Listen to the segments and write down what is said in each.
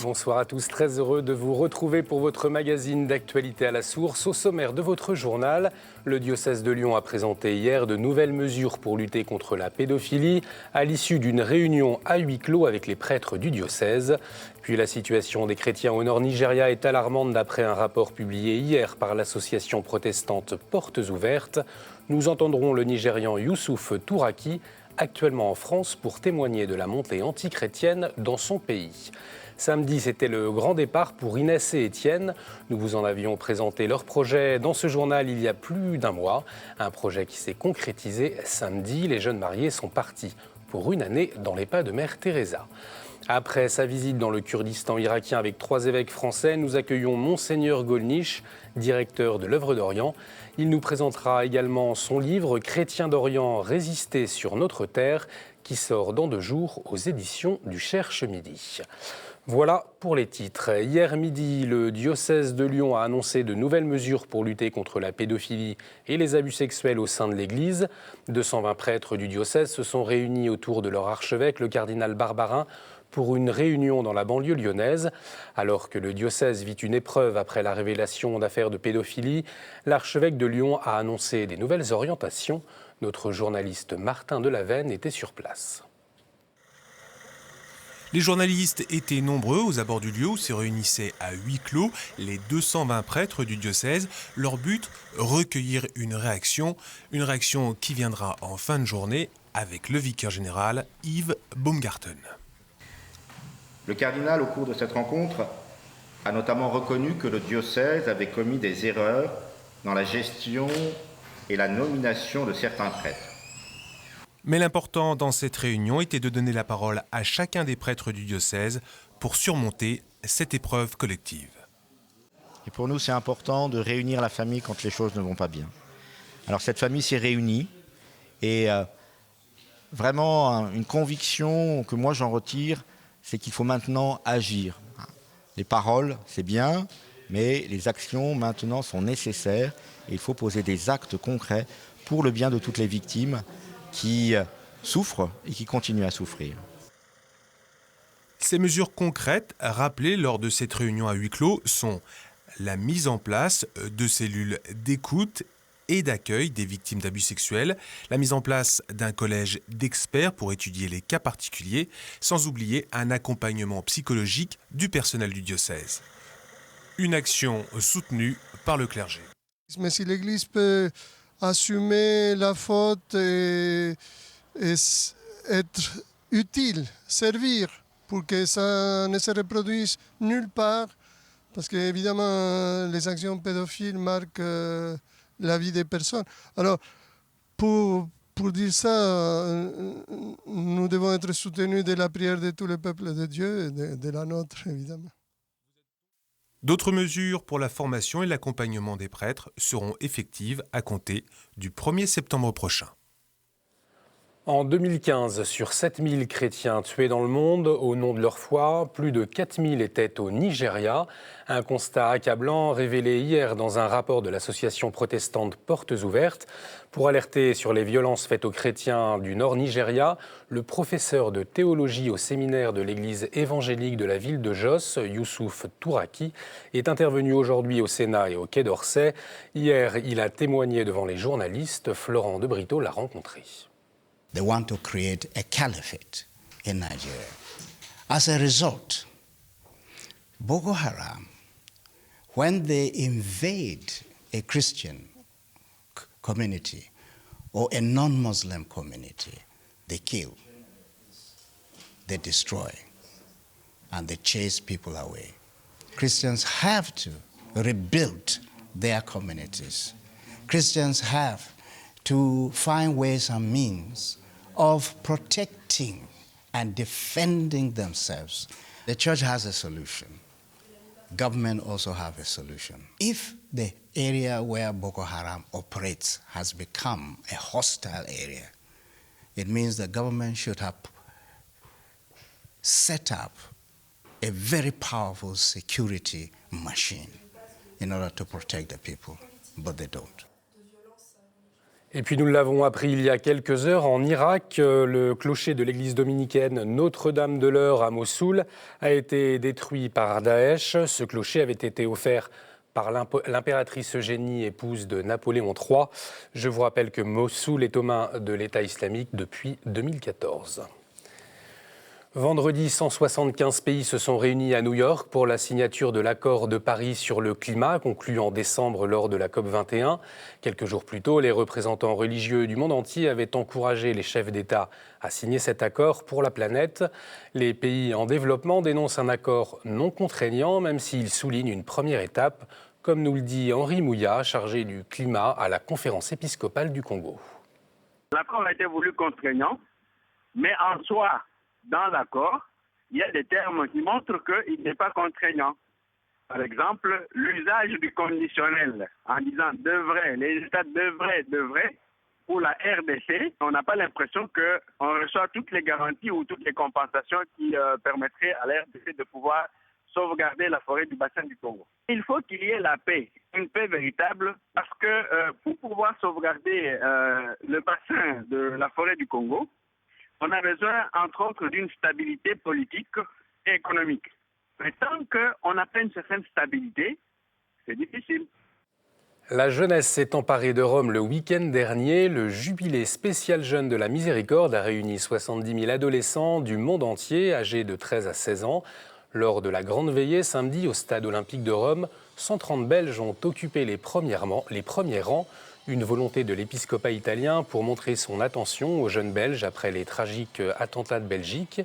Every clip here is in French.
Bonsoir à tous, très heureux de vous retrouver pour votre magazine d'actualité à la source. Au sommaire de votre journal, le diocèse de Lyon a présenté hier de nouvelles mesures pour lutter contre la pédophilie à l'issue d'une réunion à huis clos avec les prêtres du diocèse. Puis la situation des chrétiens au nord Nigeria est alarmante d'après un rapport publié hier par l'association protestante Portes Ouvertes. Nous entendrons le Nigérian Youssouf Touraki, actuellement en France, pour témoigner de la montée antichrétienne dans son pays. Samedi, c'était le grand départ pour Inès et Étienne. Nous vous en avions présenté leur projet dans ce journal il y a plus d'un mois. Un projet qui s'est concrétisé samedi. Les jeunes mariés sont partis pour une année dans les pas de Mère Teresa. Après sa visite dans le Kurdistan irakien avec 3 évêques français, nous accueillons Monseigneur Golnisch, directeur de l'œuvre d'Orient. Il nous présentera également son livre « Chrétiens d'Orient, résister sur notre terre » qui sort dans 2 jours aux éditions du Cherche Midi. Voilà pour les titres. Hier midi, le diocèse de Lyon a annoncé de nouvelles mesures pour lutter contre la pédophilie et les abus sexuels au sein de l'Église. 220 prêtres du diocèse se sont réunis autour de leur archevêque, le cardinal Barbarin, pour une réunion dans la banlieue lyonnaise. Alors que le diocèse vit une épreuve après la révélation d'affaires de pédophilie, l'archevêque de Lyon a annoncé des nouvelles orientations. Notre journaliste Martin Delavenne était sur place. Les journalistes étaient nombreux aux abords du lieu où se réunissaient à huis clos les 220 prêtres du diocèse. Leur but, recueillir une réaction qui viendra en fin de journée avec le vicaire général Yves Baumgarten. Le cardinal, au cours de cette rencontre, a notamment reconnu que le diocèse avait commis des erreurs dans la gestion et la nomination de certains prêtres. Mais l'important dans cette réunion était de donner la parole à chacun des prêtres du diocèse pour surmonter cette épreuve collective. Et pour nous, c'est important de réunir la famille quand les choses ne vont pas bien. Alors cette famille s'est réunie et vraiment une conviction que moi j'en retire, c'est qu'il faut maintenant agir. Les paroles, c'est bien, mais les actions maintenant sont nécessaires et il faut poser des actes concrets pour le bien de toutes les victimes qui souffrent et qui continuent à souffrir. Ces mesures concrètes rappelées lors de cette réunion à huis clos sont la mise en place de cellules d'écoute et d'accueil des victimes d'abus sexuels, la mise en place d'un collège d'experts pour étudier les cas particuliers, sans oublier un accompagnement psychologique du personnel du diocèse. Une action soutenue par le clergé. Mais si l'Église peut assumer la faute et être utile, servir pour que ça ne se reproduise nulle part, parce qu'évidemment les actions pédophiles marquent la vie des personnes. Alors pour dire ça, nous devons être soutenus de la prière de tous les peuples de Dieu et de la nôtre évidemment. D'autres mesures pour la formation et l'accompagnement des prêtres seront effectives à compter du 1er septembre prochain. En 2015, sur 7000 chrétiens tués dans le monde au nom de leur foi, plus de 4000 étaient au Nigeria. Un constat accablant révélé hier dans un rapport de l'association protestante Portes Ouvertes. Pour alerter sur les violences faites aux chrétiens du nord Nigeria, le professeur de théologie au séminaire de l'église évangélique de la ville de Jos, Youssouf Touraki, est intervenu aujourd'hui au Sénat et au Quai d'Orsay. Hier, il a témoigné devant les journalistes. Florent de Brito l'a rencontré. They want to create a caliphate in Nigeria. As a result, Boko Haram, when they invade a Christian community or a non-Muslim community, they kill, they destroy, and they chase people away. Christians have to rebuild their communities. Christians have to find ways and means of protecting and defending themselves. The church has a solution. Government also have a solution. If the area where Boko Haram operates has become a hostile area, it means the government should have set up a very powerful security machine in order to protect the people, but they don't. Et puis nous l'avons appris il y a quelques heures, en Irak, le clocher de l'église dominicaine Notre-Dame de l'Heure à Mossoul a été détruit par Daesh. Ce clocher avait été offert par l'impératrice Eugénie, épouse de Napoléon III. Je vous rappelle que Mossoul est aux mains de l'État islamique depuis 2014. Vendredi, 175 pays se sont réunis à New York pour la signature de l'accord de Paris sur le climat, conclu en décembre lors de la COP21. Quelques jours plus tôt, les représentants religieux du monde entier avaient encouragé les chefs d'État à signer cet accord pour la planète. Les pays en développement dénoncent un accord non contraignant, même s'ils soulignent une première étape, comme nous le dit Henri Mouillat, chargé du climat à la conférence épiscopale du Congo. L'accord a été voulu contraignant, mais en soi, dans l'accord, il y a des termes qui montrent qu'il n'est pas contraignant. Par exemple, l'usage du conditionnel en disant devrait, les États devraient, pour la RDC, on n'a pas l'impression qu'on reçoit toutes les garanties ou toutes les compensations qui permettraient à la RDC de pouvoir sauvegarder la forêt du bassin du Congo. Il faut qu'il y ait la paix, une paix véritable, parce que pour pouvoir sauvegarder le bassin de la forêt du Congo, on a besoin, entre autres, d'une stabilité politique et économique. Mais tant qu'on n'a pas une certaine stabilité, c'est difficile. La jeunesse s'est emparée de Rome le week-end dernier. Le jubilé spécial jeune de la Miséricorde a réuni 70 000 adolescents du monde entier, âgés de 13 à 16 ans. Lors de la grande veillée samedi au stade olympique de Rome, 130 Belges ont occupé les premiers rangs. Une volonté de l'épiscopat italien pour montrer son attention aux jeunes Belges après les tragiques attentats de Belgique.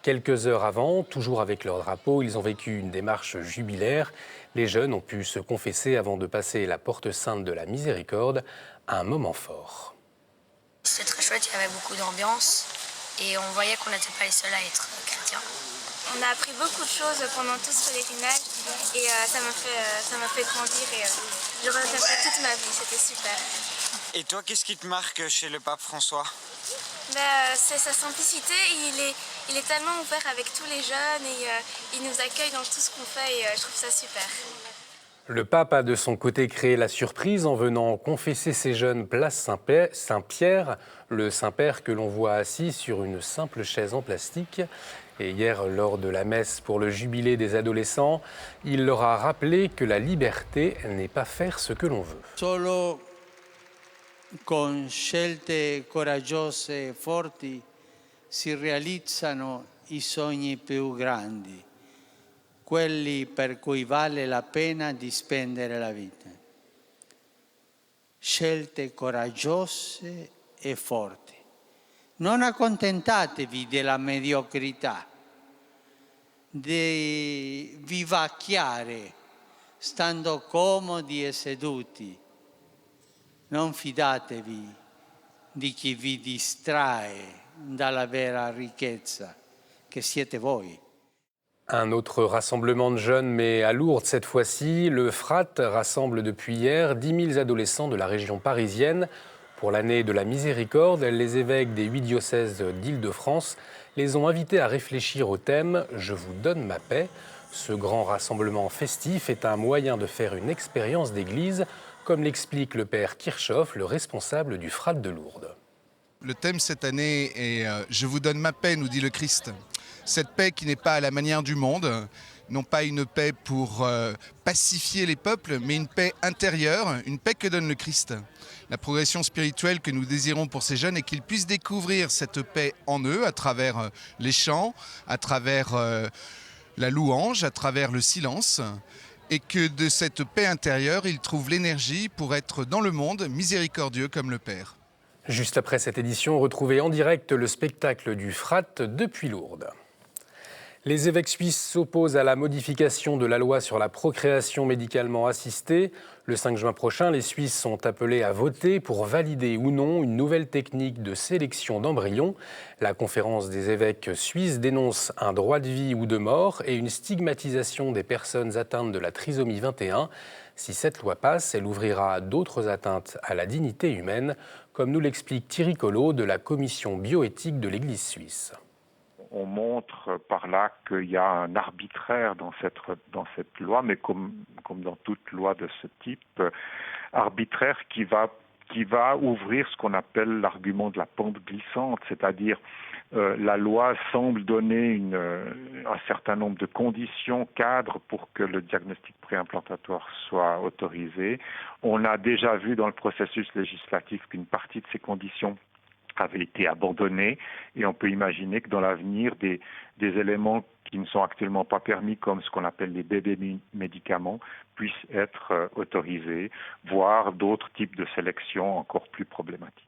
Quelques heures avant, toujours avec leur drapeau, ils ont vécu une démarche jubilaire. Les jeunes ont pu se confesser avant de passer la porte sainte de la Miséricorde, un moment fort. C'était très chouette, il y avait beaucoup d'ambiance et on voyait qu'on n'était pas les seuls à être chrétiens. On a appris beaucoup de choses pendant tout ce pèlerinage et ça m'a fait grandir et je retiendrai toute ma vie, c'était super. Et toi, qu'est-ce qui te marque chez le pape François ? C'est sa simplicité, il est tellement ouvert avec tous les jeunes et il nous accueille dans tout ce qu'on fait et je trouve ça super. Le pape a de son côté créé la surprise en venant confesser ses jeunes place Saint-Pierre, le Saint-Père que l'on voit assis sur une simple chaise en plastique. Et hier, lors de la messe pour le jubilé des adolescents, il leur a rappelé que la liberté n'est pas faire ce que l'on veut. Solo con scelte coraggiose e forti si realizzano I sogni più grandi, quelli per cui vale la pena di spendere la vita. Scelte coraggiose e forti. Non accontentatevi della mediocrità, di vivacchiare stando comodi e seduti. Non fidatevi di chi vi distrae dalla vera ricchezza, che siete voi. Un autre rassemblement de jeunes, mais à Lourdes cette fois-ci. Le FRAT rassemble depuis hier 10 000 adolescents de la région parisienne. Pour l'année de la Miséricorde, les évêques des 8 diocèses d'Île-de-France les ont invités à réfléchir au thème « Je vous donne ma paix ». Ce grand rassemblement festif est un moyen de faire une expérience d'église, comme l'explique le père Kirchhoff, le responsable du FRAT de Lourdes. Le thème cette année est « Je vous donne ma paix », nous dit le Christ. Cette paix qui n'est pas à la manière du monde, non pas une paix pour pacifier les peuples, mais une paix intérieure, une paix que donne le Christ. La progression spirituelle que nous désirons pour ces jeunes est qu'ils puissent découvrir cette paix en eux à travers les chants, à travers la louange, à travers le silence, et que de cette paix intérieure, ils trouvent l'énergie pour être dans le monde miséricordieux comme le Père. Juste après cette édition, retrouvez en direct le spectacle du FRAT depuis Lourdes. Les évêques suisses s'opposent à la modification de la loi sur la procréation médicalement assistée. Le 5 juin prochain, les Suisses sont appelés à voter pour valider ou non une nouvelle technique de sélection d'embryons. La conférence des évêques suisses dénonce un droit de vie ou de mort et une stigmatisation des personnes atteintes de la trisomie 21. Si cette loi passe, elle ouvrira d'autres atteintes à la dignité humaine, comme nous l'explique Thierry Collot de la commission bioéthique de l'Église suisse. On montre par là qu'il y a un arbitraire dans cette loi, mais comme dans toute loi de ce type, arbitraire qui va qui va ouvrir ce qu'on appelle l'argument de la pente glissante, c'est-à-dire la loi semble donner un certain nombre de conditions cadres pour que le diagnostic préimplantatoire soit autorisé. On a déjà vu dans le processus législatif qu'une partie de ces conditions avait été abandonnée et on peut imaginer que dans l'avenir, des éléments qui ne sont actuellement pas permis, comme ce qu'on appelle les bébés médicaments, puissent être autorisés, voire d'autres types de sélections encore plus problématiques.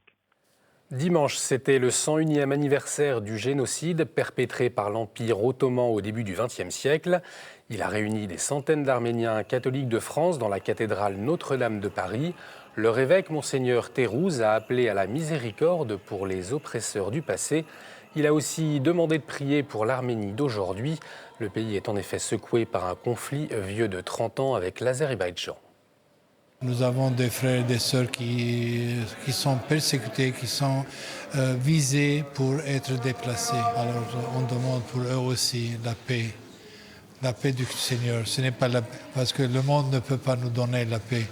Dimanche, c'était le 101e anniversaire du génocide perpétré par l'Empire ottoman au début du XXe siècle. Il a réuni des centaines d'Arméniens catholiques de France dans la cathédrale Notre-Dame de Paris. Leur évêque, Monseigneur Thérouz, a appelé à la miséricorde pour les oppresseurs du passé. Il a aussi demandé de prier pour l'Arménie d'aujourd'hui. Le pays est en effet secoué par un conflit vieux de 30 ans avec l'Azerbaïdjan. Nous avons des frères et des sœurs qui sont persécutés, qui sont visés pour être déplacés. Alors on demande pour eux aussi la paix du Seigneur. Ce n'est pas parce que le monde ne peut pas nous donner la paix.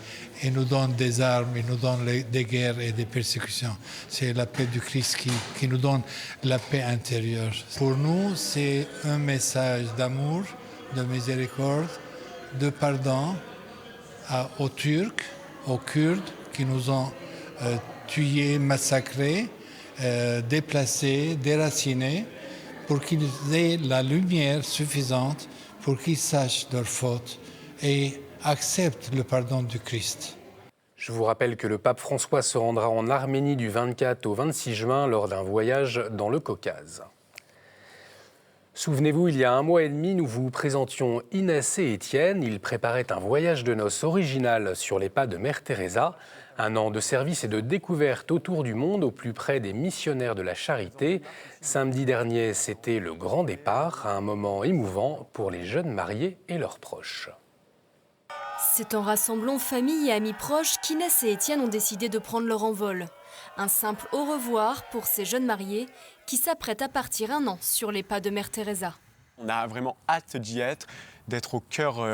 Il nous donne des armes, il nous donne des guerres et des persécutions. C'est la paix du Christ qui nous donne la paix intérieure. Pour nous, c'est un message d'amour, de miséricorde, de pardon aux Turcs, aux Kurdes qui nous ont tués, massacrés, déplacés, déracinés, pour qu'ils aient la lumière suffisante pour qu'ils sachent leurs fautes et acceptent le pardon du Christ. Je vous rappelle que le pape François se rendra en Arménie du 24 au 26 juin lors d'un voyage dans le Caucase. Souvenez-vous, il y a un mois et demi, nous vous présentions Inès et Étienne. Ils préparaient un voyage de noces original sur les pas de Mère Teresa. Un an de service et de découverte autour du monde, au plus près des missionnaires de la charité. Samedi dernier, c'était le grand départ, un moment émouvant pour les jeunes mariés et leurs proches. C'est en rassemblant famille et amis proches qu'Inès et Étienne ont décidé de prendre leur envol. Un simple au revoir pour ces jeunes mariés qui s'apprêtent à partir un an sur les pas de Mère Teresa. On a vraiment hâte d'y être, d'être au cœur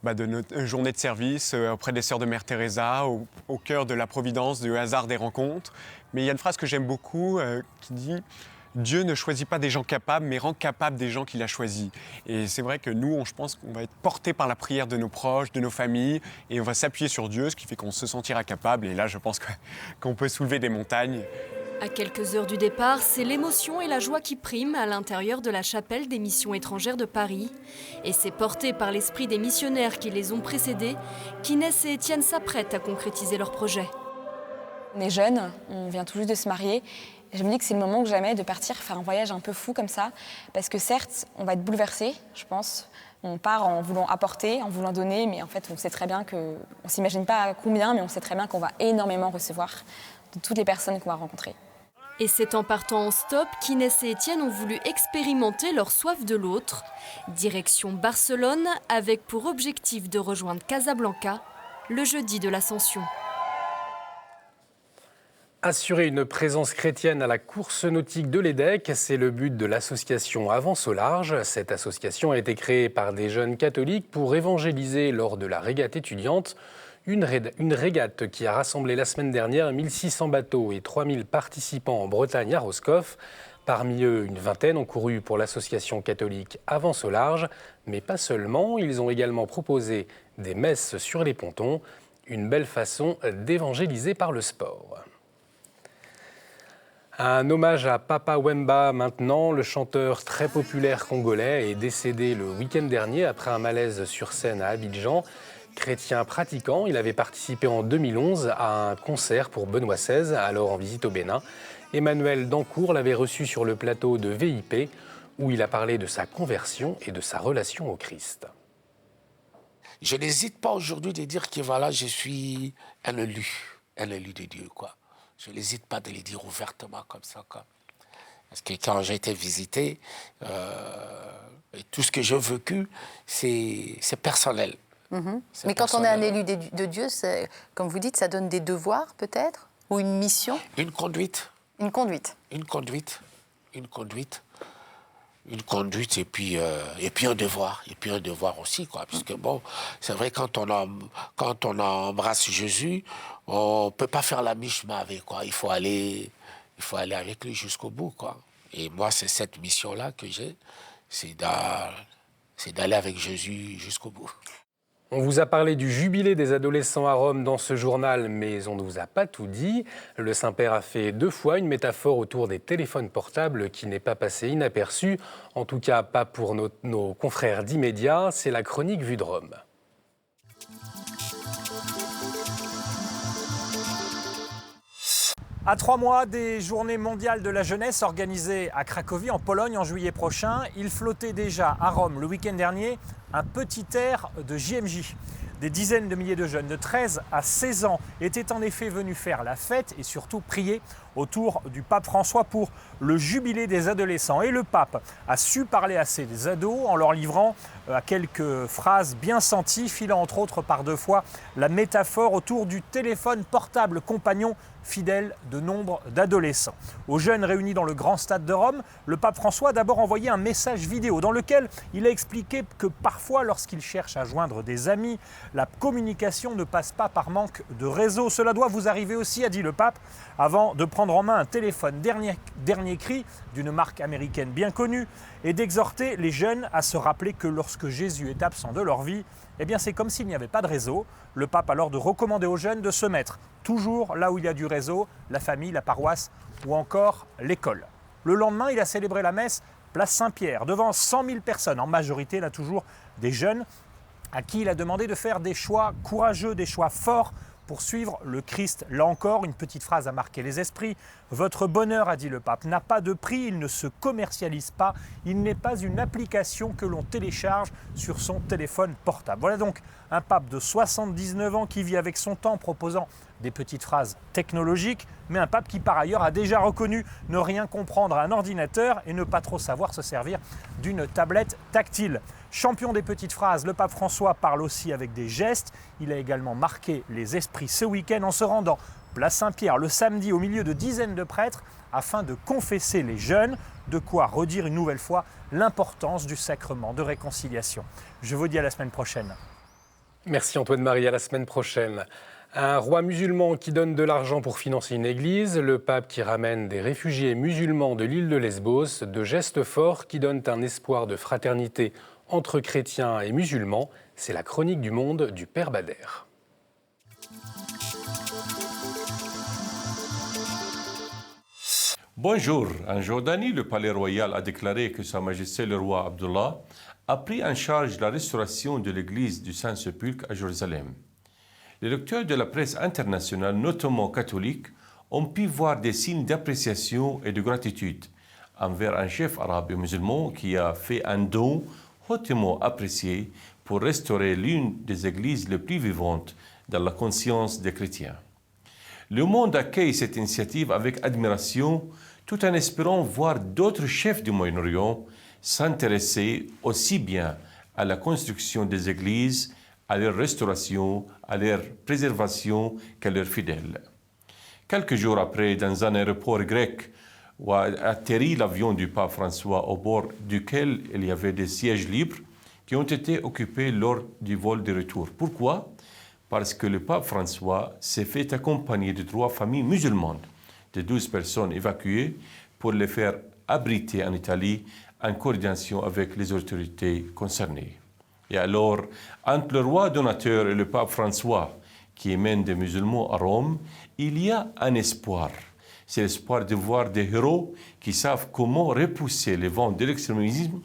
de notre journée de service auprès des sœurs de Mère Teresa, au cœur de la providence, du hasard des rencontres. Mais il y a une phrase que j'aime beaucoup qui dit « Dieu ne choisit pas des gens capables, mais rend capables des gens qu'il a choisis ». Et c'est vrai que nous, je pense qu'on va être portés par la prière de nos proches, de nos familles, et on va s'appuyer sur Dieu, ce qui fait qu'on se sentira capable. Et là, je pense qu'on peut soulever des montagnes. À quelques heures du départ, c'est l'émotion et la joie qui priment à l'intérieur de la chapelle des missions étrangères de Paris. Et c'est porté par l'esprit des missionnaires qui les ont précédés qu'Inès et Étienne s'apprêtent à concrétiser leur projet. On est jeunes, on vient tout juste de se marier. Et je me dis que c'est le moment que jamais de partir faire un voyage un peu fou comme ça. Parce que certes, on va être bouleversés, je pense. On part en voulant apporter, en voulant donner, mais en fait, on sait très bien qu'on ne s'imagine pas combien, mais on sait très bien qu'on va énormément recevoir de toutes les personnes qu'on va rencontrer. Et c'est en partant en stop qu'Inès et Étienne ont voulu expérimenter leur soif de l'autre. Direction Barcelone, avec pour objectif de rejoindre Casablanca le jeudi de l'Ascension. Assurer une présence chrétienne à la course nautique de l'EDEC, c'est le but de l'association Avance au large. Cette association a été créée par des jeunes catholiques pour évangéliser lors de la régate étudiante. Une régate qui a rassemblé la semaine dernière 1600 bateaux et 3000 participants en Bretagne à Roscoff. Parmi eux, une vingtaine ont couru pour l'association catholique Avance au large. Mais pas seulement, ils ont également proposé des messes sur les pontons. Une belle façon d'évangéliser par le sport. Un hommage à Papa Wemba maintenant. Le chanteur très populaire congolais est décédé le week-end dernier après un malaise sur scène à Abidjan. Chrétien pratiquant, il avait participé en 2011 à un concert pour Benoît XVI, alors en visite au Bénin. Emmanuel Dancourt l'avait reçu sur le plateau de VIP, où il a parlé de sa conversion et de sa relation au Christ. Je n'hésite pas aujourd'hui de dire que voilà, je suis un élu de Dieu, quoi. Je n'hésite pas de le dire ouvertement comme ça, quoi. Parce que quand j'ai été visité, tout ce que j'ai vécu, c'est personnel. Mais quand on est un élu de Dieu, comme vous dites, ça donne des devoirs peut-être? Ou une mission? Une conduite. Une conduite. Une conduite et puis un devoir. Et puis un devoir aussi, quoi. Parce que bon, c'est vrai, quand on embrasse Jésus, on ne peut pas faire la mi-chemin avec, quoi. Il faut aller avec lui jusqu'au bout, quoi. Et moi, c'est cette mission-là que j'ai, c'est d'aller avec Jésus jusqu'au bout. On vous a parlé du jubilé des adolescents à Rome dans ce journal, mais on ne vous a pas tout dit. Le Saint-Père a fait 2 fois une métaphore autour des téléphones portables qui n'est pas passée inaperçue, en tout cas pas pour nos confrères d'Immédiat. C'est la chronique Vue de Rome. À 3 mois des Journées mondiales de la jeunesse organisées à Cracovie, en Pologne, en juillet prochain, il flottait déjà à Rome le week-end dernier un petit air de JMJ. Des dizaines de milliers de jeunes de 13 à 16 ans étaient en effet venus faire la fête et surtout prier autour du pape François pour le jubilé des adolescents. Et le pape a su parler à ces ados en leur livrant à quelques phrases bien senties, filant entre autres par 2 fois la métaphore autour du téléphone portable compagnon fidèle de nombre d'adolescents. Aux jeunes réunis dans le grand stade de Rome, le pape François a d'abord envoyé un message vidéo dans lequel il a expliqué que parfois, lorsqu'il cherche à joindre des amis, la communication ne passe pas par manque de réseau. Cela doit vous arriver aussi, a dit le pape, avant de prendre en main un téléphone dernier cri d'une marque américaine bien connue et d'exhorter les jeunes à se rappeler que lorsque Jésus est absent de leur vie, eh bien c'est comme s'il n'y avait pas de réseau. Le pape alors de recommander aux jeunes de se mettre toujours là où il y a du réseau, la famille, la paroisse ou encore l'école. Le lendemain, il a célébré la messe place Saint-Pierre devant 100 000 personnes, en majorité là toujours des jeunes, à qui il a demandé de faire des choix courageux, des choix forts pour suivre le Christ. Là encore, une petite phrase a marqué les esprits. « Votre bonheur, a dit le pape, n'a pas de prix, il ne se commercialise pas, il n'est pas une application que l'on télécharge sur son téléphone portable. » Voilà donc un pape de 79 ans qui vit avec son temps, proposant des petites phrases technologiques, mais un pape qui par ailleurs a déjà reconnu ne rien comprendre à un ordinateur et ne pas trop savoir se servir d'une tablette tactile. Champion des petites phrases, le pape François parle aussi avec des gestes. Il a également marqué les esprits ce week-end en se rendant place Saint-Pierre le samedi au milieu de dizaines de prêtres afin de confesser les jeunes, de quoi redire une nouvelle fois l'importance du sacrement de réconciliation. Je vous dis à la semaine prochaine. Merci Antoine-Marie, à la semaine prochaine. Un roi musulman qui donne de l'argent pour financer une église, le pape qui ramène des réfugiés musulmans de l'île de Lesbos, de gestes forts qui donnent un espoir de fraternité entre chrétiens et musulmans. C'est la chronique du monde du Père Bader. Bonjour. En Jordanie, le palais royal a déclaré que Sa Majesté le roi Abdullah a pris en charge la restauration de l'église du Saint-Sépulcre à Jérusalem. Les lecteurs de la presse internationale, notamment catholiques, ont pu voir des signes d'appréciation et de gratitude envers un chef arabe et musulman qui a fait un don hautement apprécié pour restaurer l'une des églises les plus vivantes dans la conscience des chrétiens. Le monde accueille cette initiative avec admiration, tout en espérant voir d'autres chefs du Moyen-Orient s'intéresser aussi bien à la construction des églises, à leur restauration, à leur préservation qu'à leurs fidèles. Quelques jours après, dans un aéroport grec où a atterri l'avion du pape François au bord duquel il y avait des sièges libres qui ont été occupés lors du vol de retour. Pourquoi ? Parce que le pape François s'est fait accompagner de 3 familles musulmanes, de 12 personnes évacuées pour les faire abriter en Italie en coordination avec les autorités concernées. Et alors, entre le roi donateur et le pape François, qui mène des musulmans à Rome, il y a un espoir. C'est l'espoir de voir des héros qui savent comment repousser les vents de l'extrémisme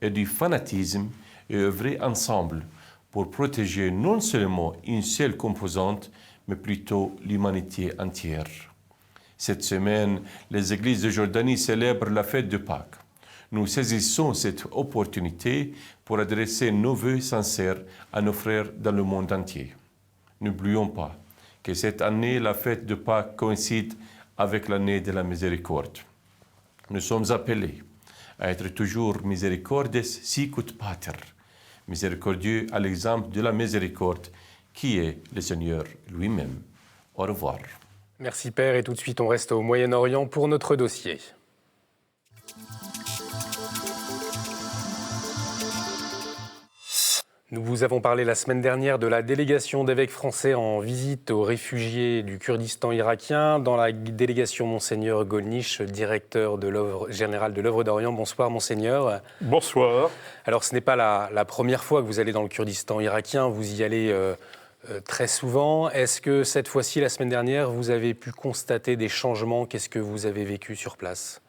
et du fanatisme et œuvrer ensemble pour protéger non seulement une seule composante, mais plutôt l'humanité entière. Cette semaine, les églises de Jordanie célèbrent la fête de Pâques. Nous saisissons cette opportunité pour adresser nos vœux sincères à nos frères dans le monde entier. N'oublions pas que cette année, la fête de Pâques coïncide avec l'année de la miséricorde. Nous sommes appelés à être toujours misericordes sicut pater, miséricordieux à l'exemple de la miséricorde qui est le Seigneur lui-même. Au revoir. Merci Père, et tout de suite on reste au Moyen-Orient pour notre dossier. Nous vous avons parlé la semaine dernière de la délégation d'évêques français en visite aux réfugiés du Kurdistan irakien. Dans la délégation, Monseigneur Golnisch, directeur de l'œuvre générale de l'œuvre d'Orient. Bonsoir, Monseigneur. Bonsoir. Alors, ce n'est pas la première fois que vous allez dans le Kurdistan irakien. Vous y allez très souvent. Est-ce que cette fois-ci, la semaine dernière, vous avez pu constater des changements? Qu'est-ce que vous avez vécu sur place?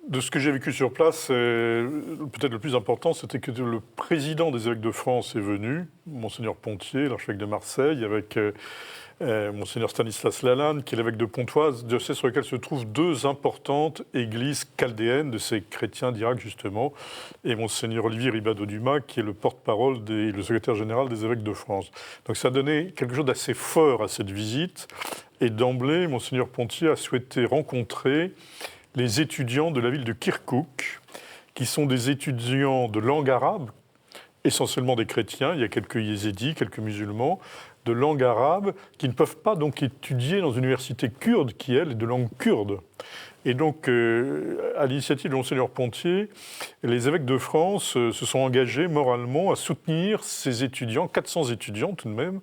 De ce que j'ai vécu sur place, peut-être le plus important, c'était que le président des évêques de France est venu, Monseigneur Pontier, l'archevêque de Marseille, avec Monseigneur Stanislas Lalanne, qui est l'évêque de Pontoise, diocèse sur lequel se trouvent deux importantes églises chaldéennes de ces chrétiens d'Irak, justement, et Monseigneur Olivier Ribado-Dumas, qui est le porte-parole et le secrétaire général des évêques de France. Donc ça a donné quelque chose d'assez fort à cette visite, et d'emblée, Monseigneur Pontier a souhaité rencontrer les étudiants de la ville de Kirkouk, qui sont des étudiants de langue arabe, essentiellement des chrétiens, il y a quelques yézidis, quelques musulmans, de langue arabe, qui ne peuvent pas donc étudier dans une université kurde, qui elle est de langue kurde. Et donc, à l'initiative de Monseigneur Pontier, les évêques de France se sont engagés moralement à soutenir ces étudiants, 400 étudiants tout de même,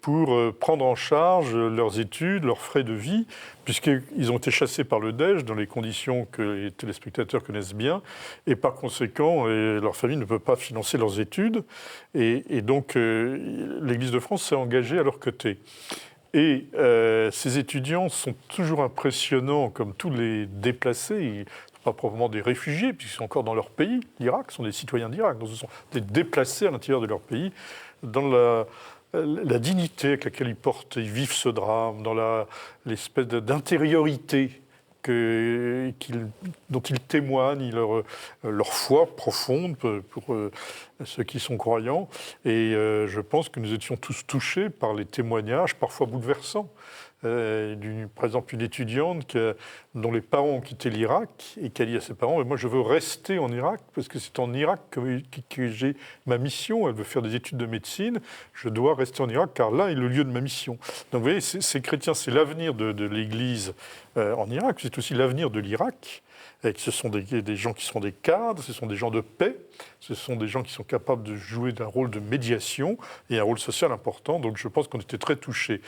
pour prendre en charge leurs études, leurs frais de vie, puisqu'ils ont été chassés par le Daesh dans les conditions que les téléspectateurs connaissent bien, et par conséquent, leur famille ne peut pas financer leurs études, et donc l'Église de France s'est engagée à leur côté. Et ces étudiants sont toujours impressionnants, comme tous les déplacés. Ils ne sont pas proprement des réfugiés, puisqu'ils sont encore dans leur pays. L'Irak, ce sont des citoyens d'Irak. Donc ce sont des déplacés à l'intérieur de leur pays, dans la dignité avec laquelle ils vivent ce drame, dans l'espèce d'intériorité dont ils témoignent, leur foi profonde pour ceux qui sont croyants. Et je pense que nous étions tous touchés par les témoignages, parfois bouleversants. Par exemple, une étudiante dont les parents ont quitté l'Irak et qui a dit à ses parents « Moi, je veux rester en Irak parce que c'est en Irak que j'ai ma mission. Elle veut faire des études de médecine. Je dois rester en Irak car là est le lieu de ma mission. » Donc, vous voyez, ces chrétiens, c'est l'avenir de l'Église en Irak. C'est aussi l'avenir de l'Irak. Et ce sont des gens qui sont des cadres, ce sont des gens de paix, ce sont des gens qui sont capables de jouer un rôle de médiation et un rôle social important. Donc, je pense qu'on était très touchés.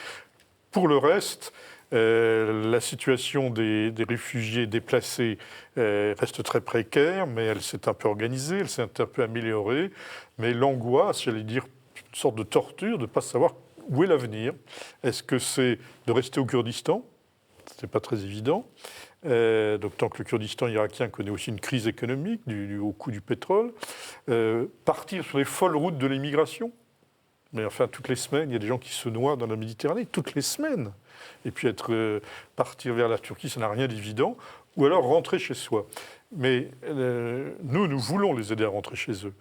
Pour le reste, la situation des réfugiés déplacés reste très précaire, mais elle s'est un peu organisée, elle s'est un peu améliorée. Mais l'angoisse, j'allais dire, une sorte de torture de ne pas savoir où est l'avenir. Est-ce que c'est de rester au Kurdistan? Ce n'est pas très évident. Donc, tant que le Kurdistan irakien connaît aussi une crise économique au coût du pétrole, partir sur les folles routes de l'immigration. Mais enfin, toutes les semaines, il y a des gens qui se noient dans la Méditerranée, toutes les semaines. Et puis partir vers la Turquie, ça n'a rien d'évident. Ou alors rentrer chez soi. Mais nous voulons les aider à rentrer chez eux.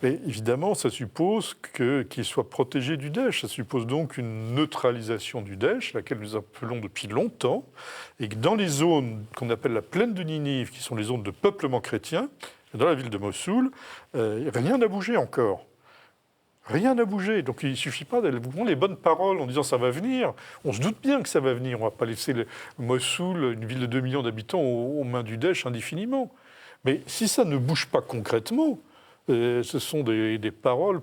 Mais évidemment, ça suppose qu'ils soient protégés du Daesh. Ça suppose donc une neutralisation du Daesh, laquelle nous appelons depuis longtemps. Et que dans les zones qu'on appelle la plaine de Ninive, qui sont les zones de peuplement chrétien, dans la ville de Mossoul, rien n'a bougé encore. Rien n'a bougé. Donc il ne suffit pas d'aller vous prendre les bonnes paroles en disant ça va venir. On se doute bien que ça va venir. On ne va pas laisser Mossoul, une ville de 2 millions d'habitants, aux mains du Daesh indéfiniment. Mais si ça ne bouge pas concrètement, ce sont des paroles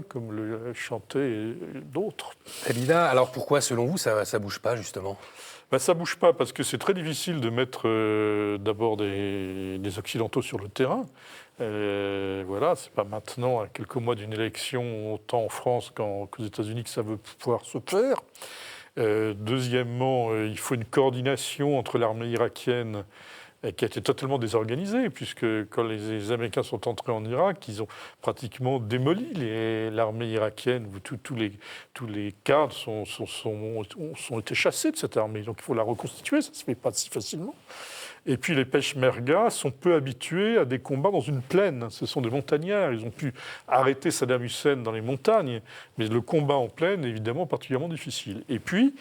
comme le chantaient d'autres. Dalila, alors pourquoi, selon vous, ça ne bouge pas, justement ? Ça ne bouge pas parce que c'est très difficile de mettre d'abord des Occidentaux sur le terrain. Voilà, c'est pas maintenant, à quelques mois d'une élection, autant en France qu'aux États-Unis, que ça veut pouvoir se faire. Deuxièmement, il faut une coordination entre l'armée irakienne qui a été totalement désorganisée, puisque quand les Américains sont entrés en Irak, ils ont pratiquement démoli l'armée irakienne. Tous les cadres ont été chassés de cette armée. Donc il faut la reconstituer, ça ne se fait pas si facilement. Et puis les Peshmerga sont peu habitués à des combats dans une plaine. Ce sont des montagnards. Ils ont pu arrêter Saddam Hussein dans les montagnes, mais le combat en plaine est évidemment particulièrement difficile. Et puis,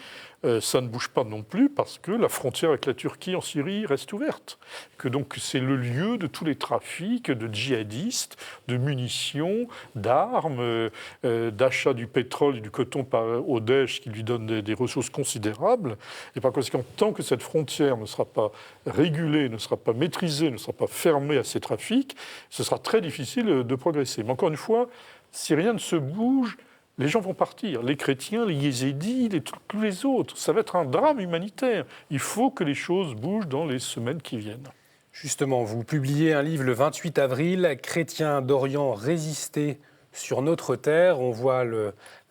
ça ne bouge pas non plus parce que la frontière avec la Turquie en Syrie reste ouverte. Que donc c'est le lieu de tous les trafics de djihadistes, de munitions, d'armes, d'achat du pétrole et du coton au Daesh qui lui donne des ressources considérables. Et par conséquent, tant que cette frontière ne sera pas régulée, régulé, ne sera pas maîtrisé, ne sera pas fermé à ces trafics, ce sera très difficile de progresser. Mais encore une fois, si rien ne se bouge, les gens vont partir. Les chrétiens, les yézidis, tous les autres. Ça va être un drame humanitaire. Il faut que les choses bougent dans les semaines qui viennent. Justement, vous publiez un livre le 28 avril, « Chrétiens d'Orient, résister sur notre terre ». On voit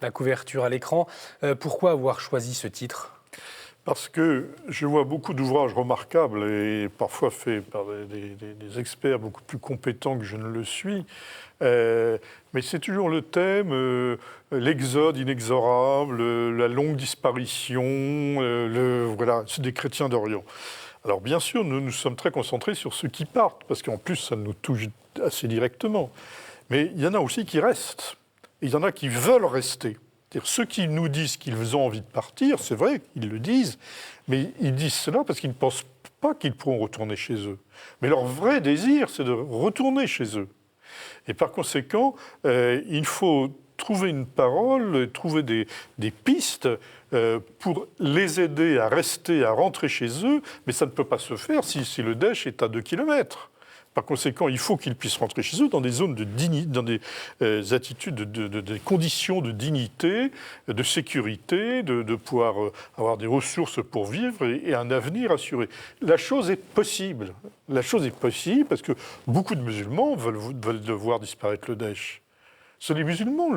la couverture à l'écran. Pourquoi avoir choisi ce titre ? Parce que je vois beaucoup d'ouvrages remarquables et parfois faits par des experts beaucoup plus compétents que je ne le suis. Mais c'est toujours le thème, l'exode inexorable, la longue disparition, voilà, c'est des chrétiens d'Orient. Alors bien sûr, nous sommes très concentrés sur ceux qui partent, parce qu'en plus, ça nous touche assez directement. Mais il y en a aussi qui restent. Et il y en a qui veulent rester. C'est-à-dire, ceux qui nous disent qu'ils ont envie de partir, c'est vrai, ils le disent, mais ils disent cela parce qu'ils ne pensent pas qu'ils pourront retourner chez eux. Mais leur vrai désir, c'est de retourner chez eux. Et par conséquent, il faut trouver une parole, trouver des pistes pour les aider à rester, à rentrer chez eux, mais ça ne peut pas se faire si le Daesh est à 2 kilomètres. Par conséquent, il faut qu'ils puissent rentrer chez eux dans des zones de dignité, dans des attitudes, des conditions de dignité, de sécurité, de pouvoir avoir des ressources pour vivre et un avenir assuré. La chose est possible. La chose est possible parce que beaucoup de musulmans veulent devoir disparaître le Daesh. C'est les musulmans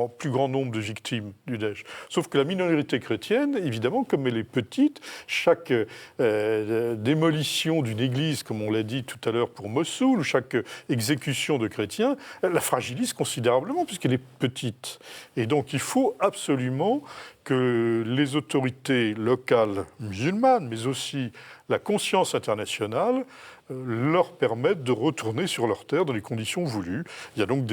en plus grand nombre de victimes du Daesh. Sauf que la minorité chrétienne, évidemment, comme elle est petite, chaque démolition d'une église, comme on l'a dit tout à l'heure pour Mossoul, ou chaque exécution de chrétiens, la fragilise considérablement puisqu'elle est petite. Et donc il faut absolument que les autorités locales musulmanes, mais aussi la conscience internationale, leur permettent de retourner sur leur terre dans les conditions voulues. Il y a donc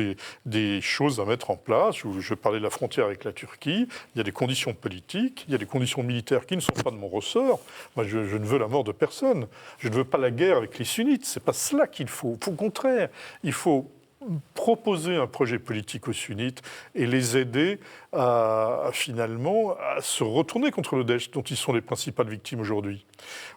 des choses à mettre en place. Je parlais de la frontière avec la Turquie. Il y a des conditions politiques, il y a des conditions militaires qui ne sont pas de mon ressort. Moi, je ne veux la mort de personne. Je ne veux pas la guerre avec les sunnites. C'est pas cela qu'il faut. Au contraire, il faut proposer un projet politique aux sunnites et les aider à finalement à se retourner contre le Daesh, dont ils sont les principales victimes aujourd'hui.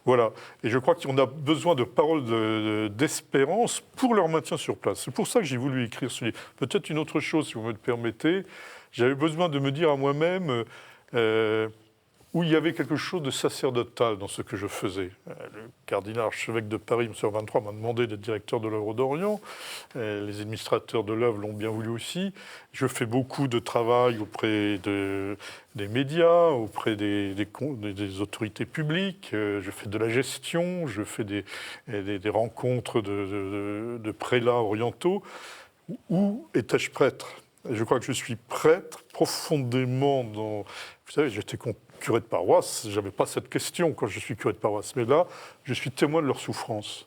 Voilà. Et je crois qu'on a besoin de paroles d'espérance pour leur maintien sur place. C'est pour ça que j'ai voulu écrire ce livre. Peut-être une autre chose, si vous me le permettez. J'avais besoin de me dire à moi-même où il y avait quelque chose de sacerdotal dans ce que je faisais. Le cardinal archevêque de Paris, M. 23, m'a demandé d'être directeur de l'œuvre d'Orient. Les administrateurs de l'œuvre l'ont bien voulu aussi. Je fais beaucoup de travail auprès des médias, auprès des autorités publiques. Je fais de la gestion, je fais des rencontres de prélats orientaux. Où étais-je prêtre ? Je crois que je suis prêtre profondément dans... Vous savez, j'étais curé de paroisse, je n'avais pas cette question quand je suis curé de paroisse. Mais là, je suis témoin de leur souffrance.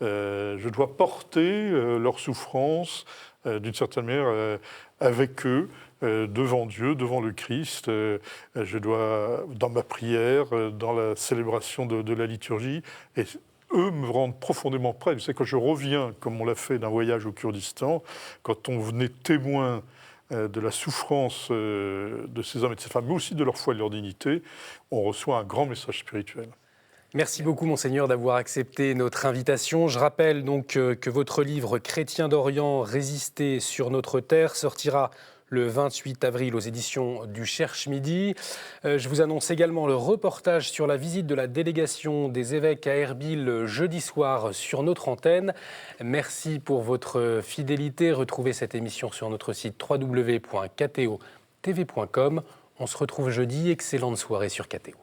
Je dois porter leur souffrance, d'une certaine manière, avec eux, devant Dieu, devant le Christ. Je dois, dans ma prière, dans la célébration de la liturgie, et eux me rendent profondément prêt. Vous savez, quand je reviens, comme on l'a fait d'un voyage au Kurdistan, quand on venait témoin de la souffrance de ces hommes et de ces femmes, mais aussi de leur foi et de leur dignité, on reçoit un grand message spirituel. Merci beaucoup, Monseigneur, d'avoir accepté notre invitation. Je rappelle donc que votre livre « Chrétiens d'Orient, résister sur notre terre » sortira le 28 avril aux éditions du Cherche Midi. Je vous annonce également le reportage sur la visite de la délégation des évêques à Erbil jeudi soir sur notre antenne. Merci pour votre fidélité. Retrouvez cette émission sur notre site www.kto.tv.com. On se retrouve jeudi. Excellente soirée sur KTO.